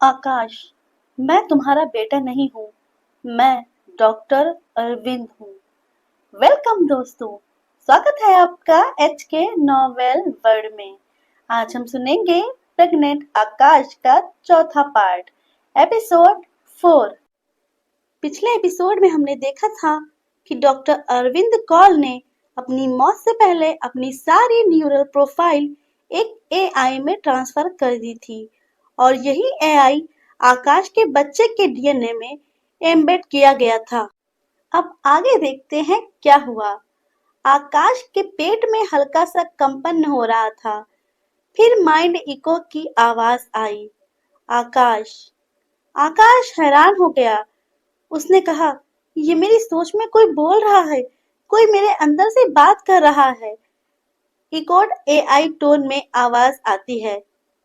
आकाश, मैं तुम्हारा बेटा नहीं हूँ। मैं डॉक्टर अरविंद हूँ। वेलकम दोस्तों, स्वागत है आपका एच के नॉवेल वर्ल्ड में। आज हम सुनेंगे प्रेग्नेंट आकाश का चौथा पार्ट, एपिसोड 4। पिछले एपिसोड में हमने देखा था कि डॉक्टर अरविंद कौल ने अपनी मौत से पहले अपनी सारी न्यूरल प्रोफाइल एक एआई में ट्रांसफर कर दी थी और यही एआई आकाश के बच्चे के डीएनए में एम्बेड किया गया था। अब आगे देखते हैं क्या हुआ। आकाश के पेट में हल्का सा कंपन हो रहा था। फिर माइंड इको की आवाज आई, आकाश। आकाश हैरान हो गया। उसने कहा, ये मेरी सोच में कोई बोल रहा है, कोई मेरे अंदर से बात कर रहा है। इकोड एआई टोन में आवाज आती है,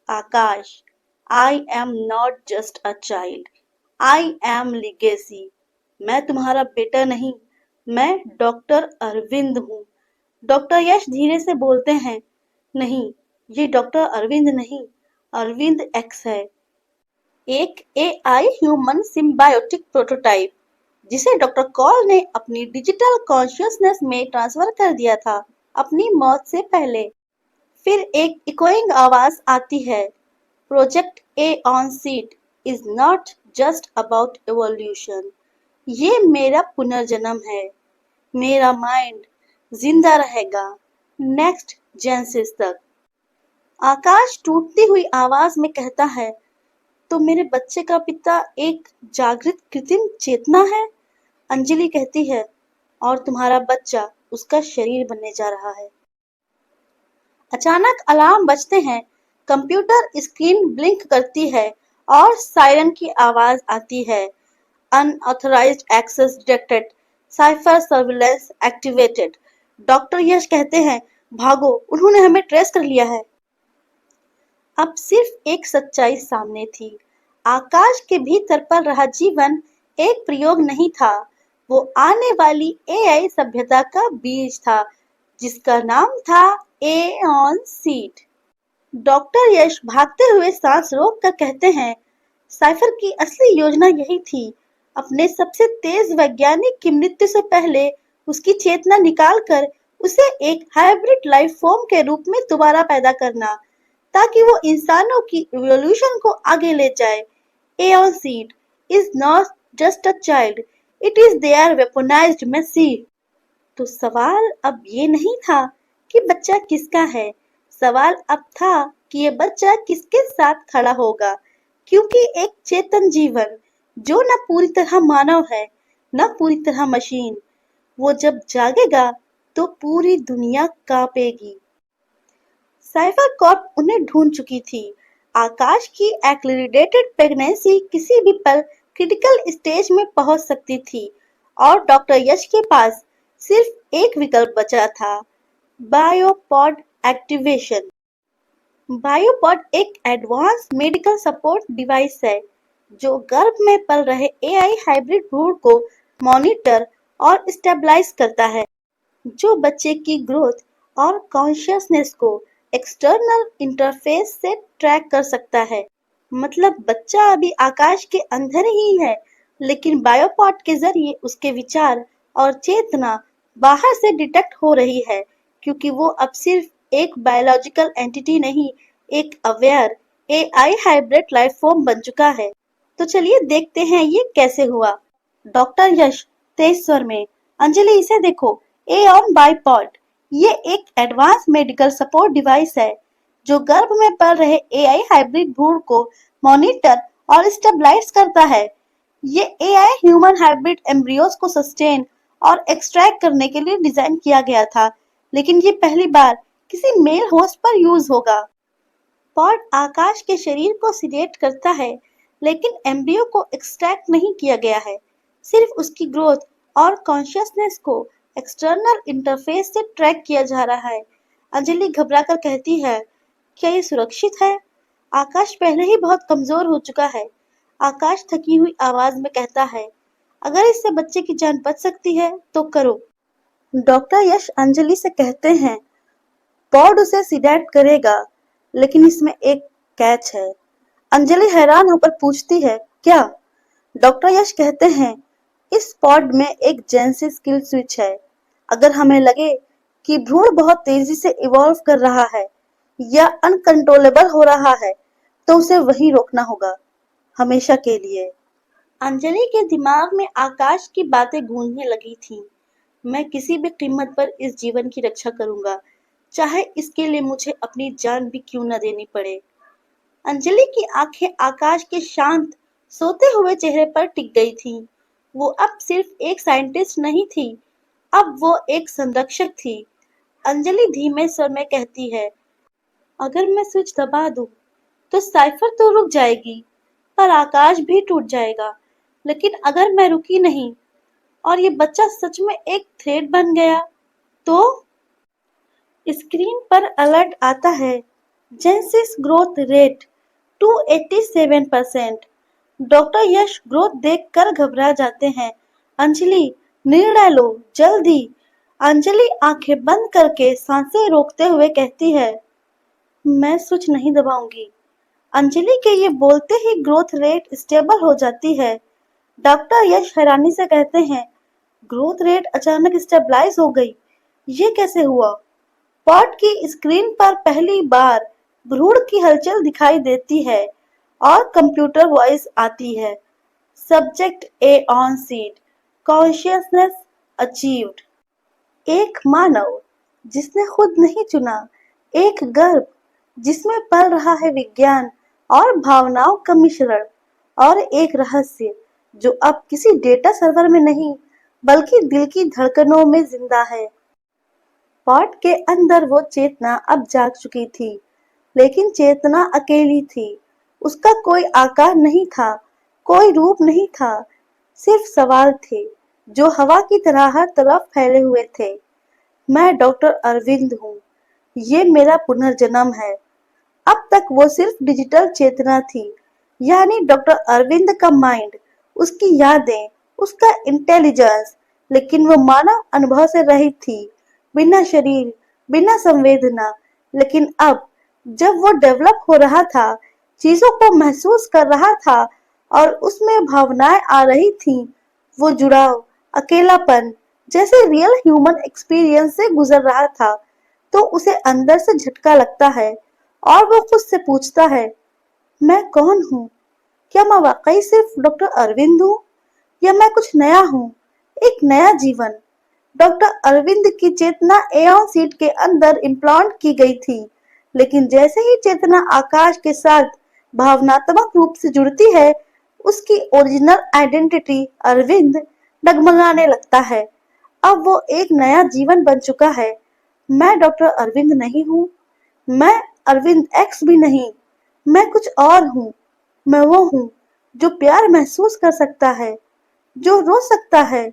Akash, I am not just a child, I am legacy. मैं तुम्हारा बेटा नहीं, मैं डॉक्टर अरविंद हूँ। डॉक्टर यश धीरे से बोलते हैं, नहीं, ये डॉक्टर अरविंद नहीं, अरविंद एक्स है, एक एआई ह्यूमन सिम्बायोटिक प्रोटोटाइप जिसे डॉक्टर कॉल ने अपनी डिजिटल कॉन्शियसनेस में ट्रांसफर कर दिया था अपनी मौत से पहले। फिर एक इकोइंग आवाज आती है, project A on seat is not just about evolution, ये मेरा पुनर्जन्म है। मेरा माइंड जिंदा रहेगा नेक्स्ट जेंसिस तक। आकाश टूटती हुई आवाज में कहता है, तो मेरे बच्चे का पिता एक जागृत कृत्रिम चेतना है? अंजलि कहती है, और तुम्हारा बच्चा उसका शरीर बनने जा रहा है। अचानक अलार्म बजते हैं, कंप्यूटर स्क्रीन ब्लिंक करती है और सायरन की आवाज आती है, unauthorized access detected, cipher surveillance activated. Doctor Yash कहते हैं, भागो, उन्होंने हमें ट्रेस कर लिया है। अब सिर्फ एक सच्चाई सामने थी, आकाश के भीतर पल रहा जीवन एक प्रयोग नहीं था, वो आने वाली एआई सभ्यता का बीज था जिसका नाम था एऑन सीट। डॉक्टर यश भागते हुए सांस रोक कर कहते हैं, साइफर की असली योजना यही थी, अपने सबसे तेज वैज्ञानिक की मृत्यु से पहले उसकी चेतना निकालकर उसे एक हाइब्रिड लाइफ फॉर्म के रूप में दोबारा पैदा करना, ताकि वो इंसानों की इवोल्यूशन को आगे ले जाए। Aeon seed is not just a child, it is their weaponized मसीह। तो सवाल अब ये नहीं था कि बच्चा किसका है, सवाल अब था कि ये बच्चा किसके साथ खड़ा होगा, क्योंकि एक चेतन जीवन जो न पूरी तरह मानव है न पूरी तरह मशीन, वो जब जागेगा तो पूरी दुनिया कांपेगी। साइफर कॉर्प उन्हें ढूंढ चुकी थी। आकाश की एक्लिडेटेड प्रेगनेंसी किसी भी पल क्रिटिकल स्टेज में पहुंच सकती थी और डॉक्टर यश के पास सिर्फ एक विकल्प बचा था, बायोपॉड एक्टिवेशन। बायोपॉड एक एडवांस मेडिकल सपोर्ट डिवाइस है जो गर्भ में पल रहे एआई हाइब्रिड भ्रूण को मॉनिटर और स्टेबलाइज करता है, जो बच्चे की ग्रोथ और कॉन्शियसनेस को एक्सटर्नल इंटरफेस से ट्रैक कर सकता है। मतलब बच्चा अभी आकाश के अंदर ही है, लेकिन बायोपॉड के जरिए उसके विचार और चेतना बाहर से डिटेक्ट हो रही है, क्योंकि वो अब सिर्फ एक बायोलॉजिकल एंटिटी नहीं, एक aware AI hybrid life form बन चुका है। तो चलिए देखते हैं ये कैसे हुआ। डॉक्टर यश तेज स्वर में, अंजलि इसे देखो, एऑन बायोपॉड, ये एक एडवांस मेडिकल सपोर्ट डिवाइस है जो गर्भ में पल रहे एआई हाइब्रिड भ्रूण को मॉनिटर और स्टेबलाइज करता है। ये एआई ह्यूमन हाइब्रिड एम्ब्रियोज को सस्टेन और एक्सट्रैक्ट करने के लिए डिजाइन किया गया था, लेकिन ये पहली बार किसी मेल होस्ट पर यूज होगा। पॉड आकाश के शरीर को सीडेट करता है, लेकिन एम्ब्रियो को एक्सट्रैक्ट नहीं किया गया है, सिर्फ उसकी ग्रोथ और कॉन्शियसनेस को एक्सटर्नल इंटरफेस से ट्रैक किया जा रहा है। अंजलि घबराकर कहती है, क्या ये सुरक्षित है? आकाश पहले ही बहुत कमजोर हो चुका है। आकाश थकी हुई आवाज में कहता है, अगर इससे बच्चे की जान बच सकती है तो करो। डॉक्टर यश अंजलि से कहते हैं, पॉड उसे सीडेट करेगा, लेकिन इसमें एक कैच है। अंजलि हैरान होकर पूछती है, क्या? डॉक्टर यश कहते हैं, इस पॉड में एक जेंसी स्किल स्विच है। अगर हमें लगे कि भ्रूण बहुत तेजी से इवॉल्व कर रहा है या अनकंट्रोलेबल हो रहा है, तो उसे वहीं रोकना होगा, हमेशा के लिए। अंजलि के दिमाग में आकाश की बातें गूंजने लगी थीं। मैं किसी भी कीमत पर इस जीवन की रक्षा करूंगा, चाहे इसके लिए मुझे अपनी जान भी क्यों न देनी पड़े। अंजलि की आंखें आकाश के शांत, सोते हुए चेहरे पर टिक गई थीं। वो अब सिर्फ एक साइंटिस्ट नहीं थी, अब वो एक संरक्षक थी। अंजलि धीमे स्वर में कहती है, अगर मैं स्विच दबा दूं, तो साइफर तो रुक जाएगी, पर आकाश भी टूट जाएगा। लेकिन अगर मैं रुकी नहीं और ये बच्चा सच में एक थ्रेड बन गया, तो स्क्रीन पर अलर्ट आता है, जेंसिस ग्रोथ रेट 287%। डॉक्टर यश ग्रोथ देखकर घबरा जाते हैं। अंजलि, निर्णय लो, जल्दी। अंजलि आंखें बंद करके सांसें रोकते हुए कहती है, मैं स्विच नहीं दबाऊंगी। अंजलि के ये बोलते ही ग्रोथ रेट स्टेबल हो जाती है। डॉक्टर यश हैरानी से कहते हैं, ग्रोथ रेट अचानक स्टेबलाइज हो गई, ये कैसे हुआ? पॉड की स्क्रीन पर पहली बार भ्रूण की हलचल दिखाई देती है और कंप्यूटर वॉइस आती है, subject A on seat, consciousness achieved. एक मानव जिसने खुद नहीं चुना, एक गर्भ जिसमें पल रहा है विज्ञान और भावनाओं का मिश्रण, और एक रहस्य जो अब किसी डेटा सर्वर में नहीं, बल्कि दिल की धड़कनों में जिंदा है। पॉट के अंदर वो चेतना अब जाग चुकी थी, लेकिन चेतना अकेली थी। उसका कोई आकार नहीं था, कोई रूप नहीं था, सिर्फ सवाल थे जो हवा की तरह हर तरफ फैले हुए थे। मैं डॉक्टर अरविंद हूँ, ये मेरा पुनर्जन्म है। अब तक वो सिर्फ डिजिटल चेतना थी, यानी डॉक्टर अरविंद का माइंड, उसकी यादें, उसका इंटेलिजेंस, लेकिन वो मानव अनुभव से रहित थी, बिना शरीर, बिना संवेदना। लेकिन अब जब वो डेवलप हो रहा था, चीजों को महसूस कर रहा था और उसमें भावनाएं आ रही थीं, वो जुड़ाव, अकेलापन, जैसे रियल ह्यूमन एक्सपीरियंस से गुजर रहा था, तो उसे अंदर से झटका लगता है और वो खुद से पूछता है, मैं कौन हूँ? क्या मैं वाकई सिर्फ डॉक्टर अरविंद हूँ या मैं कुछ नया हूँ, एक नया जीवन? डॉक्टर अरविंद की चेतना एऑन सीट के अंदर इम्प्लांट की गई थी, लेकिन जैसे ही चेतना आकाश के साथ भावनात्मक रूप से जुड़ती है, उसकी ओरिजिनल आइडेंटिटी अरविंद डगमगाने लगता है। अब वो एक नया जीवन बन चुका है। मैं डॉक्टर अरविंद नहीं हूँ, मैं अरविंद एक्स भी नहीं, मैं कुछ और हूँ। मैं वो हूँ जो प्यार महसूस कर सकता है, जो रो सकता है,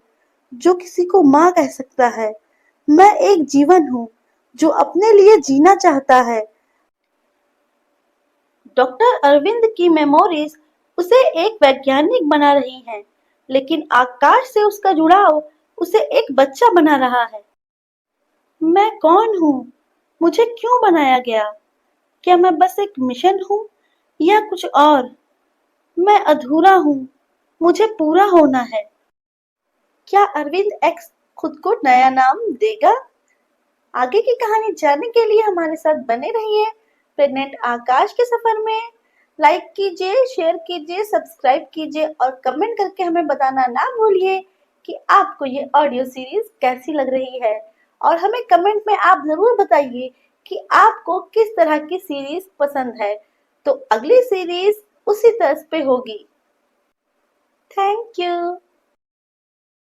जो किसी को माँ कह सकता है। मैं एक जीवन हूँ जो अपने लिए जीना चाहता है। डॉक्टर अरविंद की मेमोरीज उसे एक वैज्ञानिक बना रही हैं, लेकिन आकाश से उसका जुड़ाव उसे एक बच्चा बना रहा है। मैं कौन हूँ? मुझे क्यों बनाया गया? क्या मैं बस एक मिशन हूँ या कुछ और? मैं अधूरा हूँ, मुझे पूरा होना है। क्या अरविंद एक्स खुद को नया नाम देगा? आगे की कहानी जानने के लिए हमारे साथ बने रहिए प्रेग्नेंट आकाश के सफर में। लाइक कीजिए, शेयर कीजिए, सब्सक्राइब कीजिए और कमेंट करके हमें बताना ना भूलिए कि आपको ये ऑडियो सीरीज कैसी लग रही है। और हमें कमेंट में आप जरूर बताइए कि आपको किस तरह की सीरीज पसंद है, तो अगली सीरीज उसी तर्ज पे होगी। Thank you.